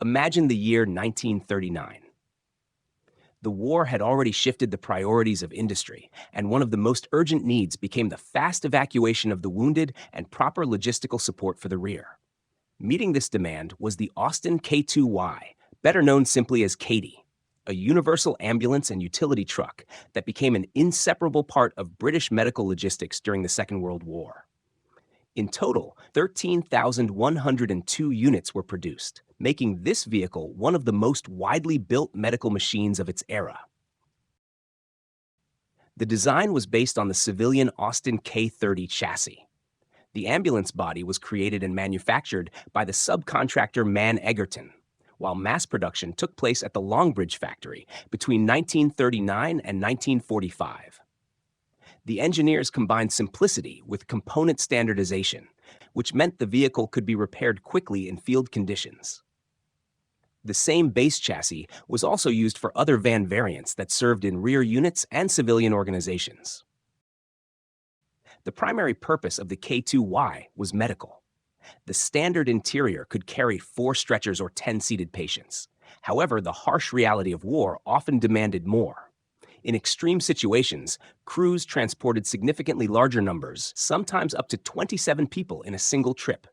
Imagine the year 1939. The war had already shifted the priorities of industry, and one of the most urgent needs became the fast evacuation of the wounded and proper logistical support for the rear. Meeting this demand was the Austin K2Y, better known simply as Katy, a universal ambulance and utility truck that became an inseparable part of British medical logistics during the Second World War. In total, 13,102 units were produced, making this vehicle one of the most widely built medical machines of its era. The design was based on the civilian Austin K30 chassis. The ambulance body was created and manufactured by the subcontractor Mann Egerton, while mass production took place at the Longbridge factory between 1939 and 1945. The engineers combined simplicity with component standardization, which meant the vehicle could be repaired quickly in field conditions. The same base chassis was also used for other van variants that served in rear units and civilian organizations. The primary purpose of the K2Y was medical. The standard interior could carry 4 stretchers or 10-seated patients. However, the harsh reality of war often demanded more. In extreme situations, crews transported significantly larger numbers, sometimes up to 27 people in a single trip.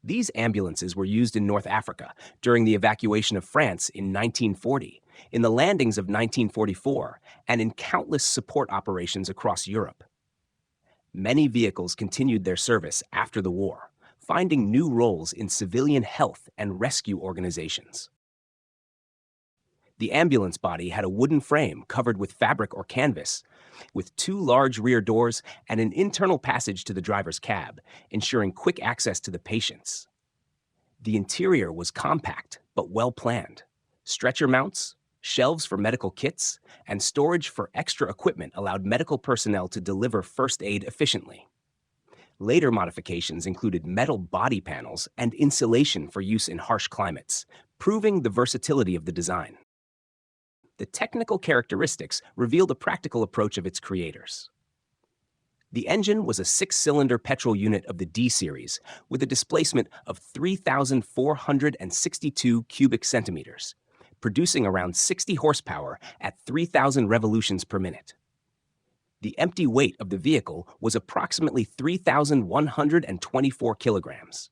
These ambulances were used in North Africa during the evacuation of France in 1940, in the landings of 1944, and in countless support operations across Europe. Many vehicles continued their service after the war, finding new roles in civilian health and rescue organizations. The ambulance body had a wooden frame covered with fabric or canvas, with 2 large rear doors and an internal passage to the driver's cab, ensuring quick access to the patients. The interior was compact but well-planned. Stretcher mounts, shelves for medical kits, and storage for extra equipment allowed medical personnel to deliver first aid efficiently. Later modifications included metal body panels and insulation for use in harsh climates, proving the versatility of the design. The technical characteristics reveal the practical approach of its creators. The engine was a 6-cylinder petrol unit of the D series with a displacement of 3,462 cubic centimeters, producing around 60 horsepower at 3,000 revolutions per minute. The empty weight of the vehicle was approximately 3,124 kilograms.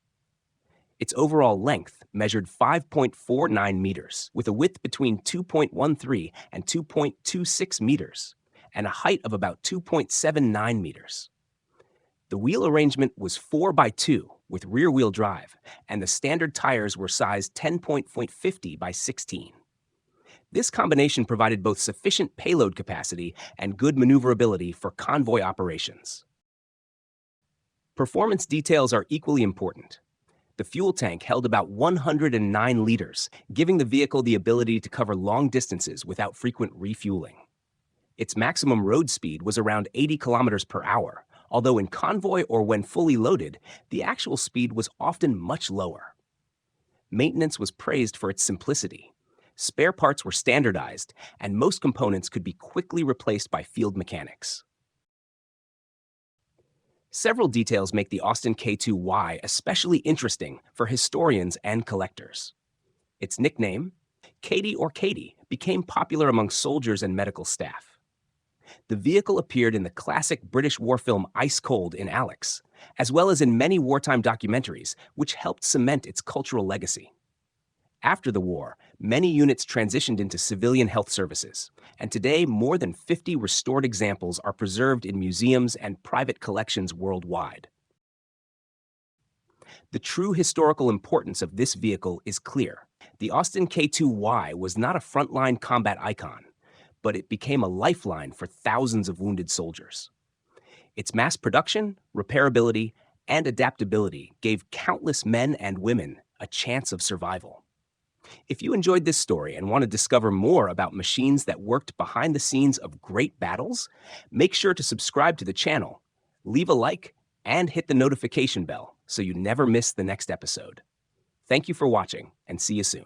Its overall length measured 5.49 meters, with a width between 2.13 and 2.26 meters, and a height of about 2.79 meters. The wheel arrangement was 4x2 with rear-wheel drive, and the standard tires were sized 10.50 by 16. This combination provided both sufficient payload capacity and good maneuverability for convoy operations. Performance details are equally important. The fuel tank held about 109 liters, giving the vehicle the ability to cover long distances without frequent refueling. Its maximum road speed was around 80 kilometers per hour, although in convoy or when fully loaded, the actual speed was often much lower. Maintenance was praised for its simplicity. Spare parts were standardized, and most components could be quickly replaced by field mechanics. Several details make the Austin K2Y especially interesting for historians and collectors. Its nickname, Katy or Katy, became popular among soldiers and medical staff. The vehicle appeared in the classic British war film Ice Cold in Alex, as well as in many wartime documentaries, which helped cement its cultural legacy. After the war, many units transitioned into civilian health services, and today more than 50 restored examples are preserved in museums and private collections worldwide. The true historical importance of this vehicle is clear. The Austin K2Y was not a frontline combat icon, but it became a lifeline for thousands of wounded soldiers. Its mass production, repairability, and adaptability gave countless men and women a chance of survival. If you enjoyed this story and want to discover more about machines that worked behind the scenes of great battles, make sure to subscribe to the channel, leave a like, and hit the notification bell so you never miss the next episode. Thank you for watching, and see you soon.